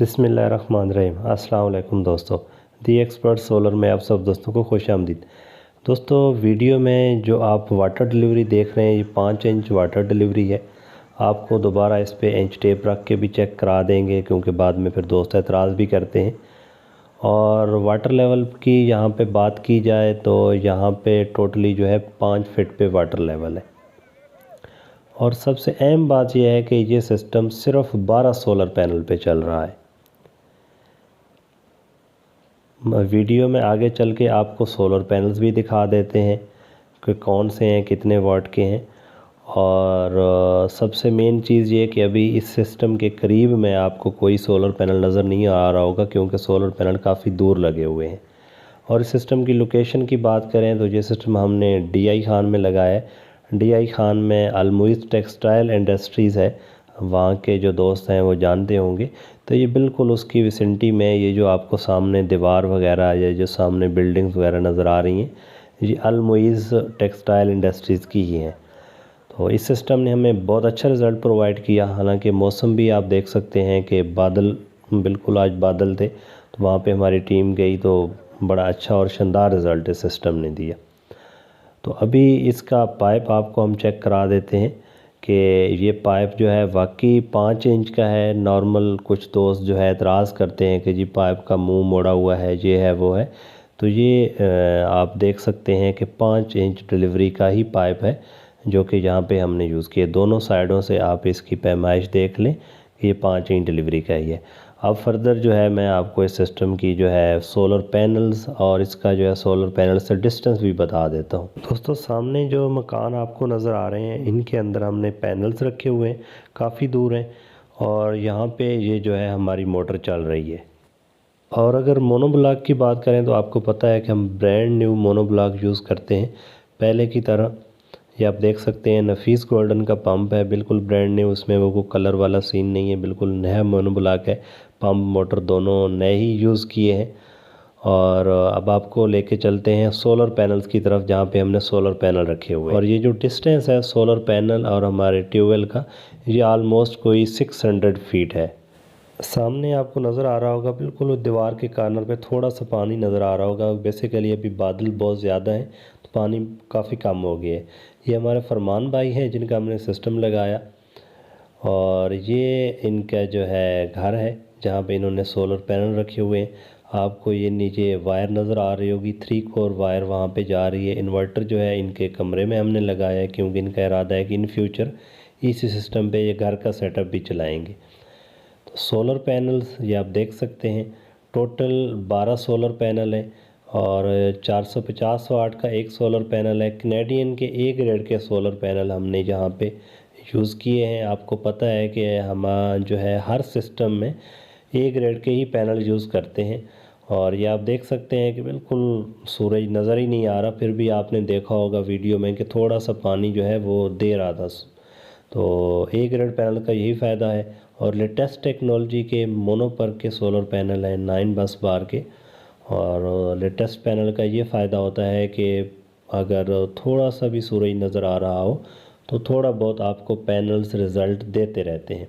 बिस्मिल्लाहिर्रहमानिर्रहीम। अस्सलाम वालेकुम दोस्तों, दी एक्सपर्ट सोलर में आप सब दोस्तों को खुश आमदीद। दोस्तों, वीडियो में जो आप वाटर डिलीवरी देख रहे हैं ये 5 इंच वाटर डिलीवरी है। आपको दोबारा इस पे इंच टेप रख के भी चेक करा देंगे क्योंकि बाद में फिर दोस्त एतराज़ भी करते हैं। और वाटर लेवल की यहाँ पे बात की जाए तो यहाँ पे टोटली जो है 5 फीट पे वाटर लेवल है। और सबसे अहम बात यह है कि ये सिस्टम सिर्फ 12 सोलर पैनल पे चल रहा है। वीडियो में आगे चल के आपको सोलर पैनल्स भी दिखा देते हैं कि कौन से हैं, कितने वाट के हैं। और सबसे मेन चीज़ ये कि अभी इस सिस्टम के करीब में आपको कोई सोलर पैनल नज़र नहीं आ रहा होगा क्योंकि सोलर पैनल काफ़ी दूर लगे हुए हैं। और इस सिस्टम की लोकेशन की बात करें तो ये सिस्टम हमने DI खान में लगाया है। DI खान में अलमुइज़ टेक्सटाइल इंडस्ट्रीज़ है, वहाँ के जो दोस्त हैं वो जानते होंगे। तो ये बिल्कुल उसकी विसिनिटी में ये जो आपको सामने दीवार वगैरह या जो सामने बिल्डिंग्स वगैरह नज़र आ रही हैं ये अलमुइज़ टेक्सटाइल इंडस्ट्रीज़ की ही हैं। तो इस सिस्टम ने हमें बहुत अच्छा रिज़ल्ट प्रोवाइड किया। हालांकि मौसम भी आप देख सकते हैं कि बादल, बिल्कुल आज बादल थे, तो वहाँ पे हमारी टीम गई तो बड़ा अच्छा और शानदार रिज़ल्ट इस सिस्टम ने दिया। तो अभी इसका पाइप आपको हम चेक करा देते हैं कि ये पाइप जो है वाकई 5 इंच का है। नॉर्मल कुछ दोस्त जो है एतराज़ करते हैं कि जी पाइप का मुंह मोड़ा हुआ है, ये है वो है। तो ये आप देख सकते हैं कि 5 इंच डिलीवरी का ही पाइप है जो कि यहाँ पे हमने यूज़ किया। दोनों साइडों से आप इसकी पैमाइश देख लें कि ये 5 इंच डिलीवरी का ही है। अब फर्दर जो है मैं आपको इस सिस्टम की जो है सोलर पैनल्स और इसका जो है सोलर पैनल से डिस्टेंस भी बता देता हूँ। दोस्तों, सामने जो मकान आपको नज़र आ रहे हैं इनके अंदर हमने पैनल्स रखे हुए हैं, काफ़ी दूर हैं। और यहाँ पे ये जो है हमारी मोटर चल रही है। और अगर मोनोब्लॉक की बात करें तो आपको पता है कि हम ब्रांड न्यू मोनोब्लॉक यूज़ करते हैं पहले की तरह। ये आप देख सकते हैं नफीस गोल्डन का पंप है, बिल्कुल ब्रांड न्यू, उसमें वो कलर वाला सीन नहीं है, बिल्कुल नया मोनोब्लॉक है। पंप मोटर दोनों नए ही यूज़ किए हैं। और अब आपको लेके चलते हैं सोलर पैनल्स की तरफ जहाँ पे हमने सोलर पैनल रखे हुए हैं। और ये जो डिस्टेंस है सोलर पैनल और हमारे ट्यूबवेल का, ये आलमोस्ट कोई 600 फीट है। सामने आपको नज़र आ रहा होगा, बिल्कुल दीवार के कॉर्नर पे थोड़ा सा पानी नज़र आ रहा होगा। बेसिकली अभी बादल बहुत ज़्यादा हैं तो पानी काफ़ी कम हो गया है। ये हमारे फरमान भाई हैं जिनका हमने सिस्टम लगाया। और ये इनका जो है घर है जहाँ पे इन्होंने सोलर पैनल रखे हुए हैं। आपको ये नीचे वायर नज़र आ रही होगी, 3 कोर वायर वहाँ पे जा रही है। इन्वर्टर जो है इनके कमरे में हमने लगाया है क्योंकि इनका इरादा है कि इन फ्यूचर इसी सिस्टम पे ये घर का सेटअप भी चलाएँगे। तो सोलर पैनल्स ये आप देख सकते हैं, टोटल 12 सोलर पैनल हैं। और 450 वाट का एक सोलर पैनल है। कनेडियन के A ग्रेड के सोलर पैनल हमने यहाँ पे यूज़ किए हैं। आपको पता है कि हम जो है हर सिस्टम में A ग्रेड के ही पैनल यूज़ करते हैं। और ये आप देख सकते हैं कि बिल्कुल सूरज नज़र ही नहीं आ रहा, फिर भी आपने देखा होगा वीडियो में कि थोड़ा सा पानी जो है वो दे रहा था। तो A ग्रेड पैनल का यही फ़ायदा है। और लेटेस्ट टेक्नोलॉजी के मोनोपर के सोलर पैनल हैं 9 बस बार के। और लेटेस्ट पैनल का ये फ़ायदा होता है कि अगर थोड़ा सा भी सूरज नज़र आ रहा हो तो थोड़ा बहुत आपको पैनल्स रिज़ल्ट देते रहते हैं।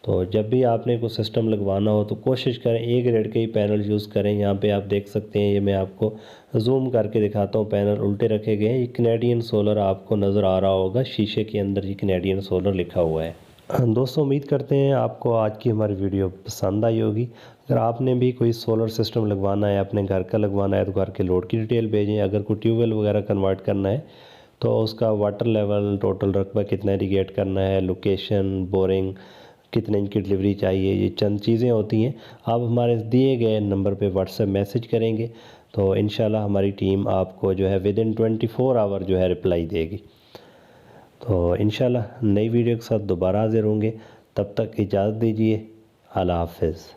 तो जब भी आपने कोई सिस्टम लगवाना हो तो कोशिश करें A ग्रेड के ही पैनल यूज़ करें। यहाँ पे आप देख सकते हैं, ये मैं आपको जूम करके दिखाता हूँ, पैनल उल्टे रखे गए हैं। ये कनेडियन सोलर आपको नज़र आ रहा होगा, शीशे के अंदर ये कनेडियन सोलर लिखा हुआ है। दोस्तों, उम्मीद करते हैं आपको आज की हमारी वीडियो पसंद आई होगी। अगर आपने भी कोई सोलर सिस्टम लगवाना है, अपने घर का लगवाना है तो घर के लोड की डिटेल भेजें। अगर कोई ट्यूबवेल वगैरह कन्वर्ट करना है तो उसका वाटर लेवल, टोटल रकबा कितना इरीगेट करना है, लोकेशन, बोरिंग, कितने इंच की डिलीवरी चाहिए, ये चंद चीज़ें होती हैं। आप हमारे दिए गए नंबर पे व्हाट्सएप मैसेज करेंगे तो इंशाल्लाह हमारी टीम आपको जो है विदिन 24 आवर जो है रिप्लाई देगी। तो इंशाल्लाह नई वीडियो के साथ दोबारा हाज़िर होंगे। तब तक इजाज़त दीजिए। अल्लाह हाफ़िज़।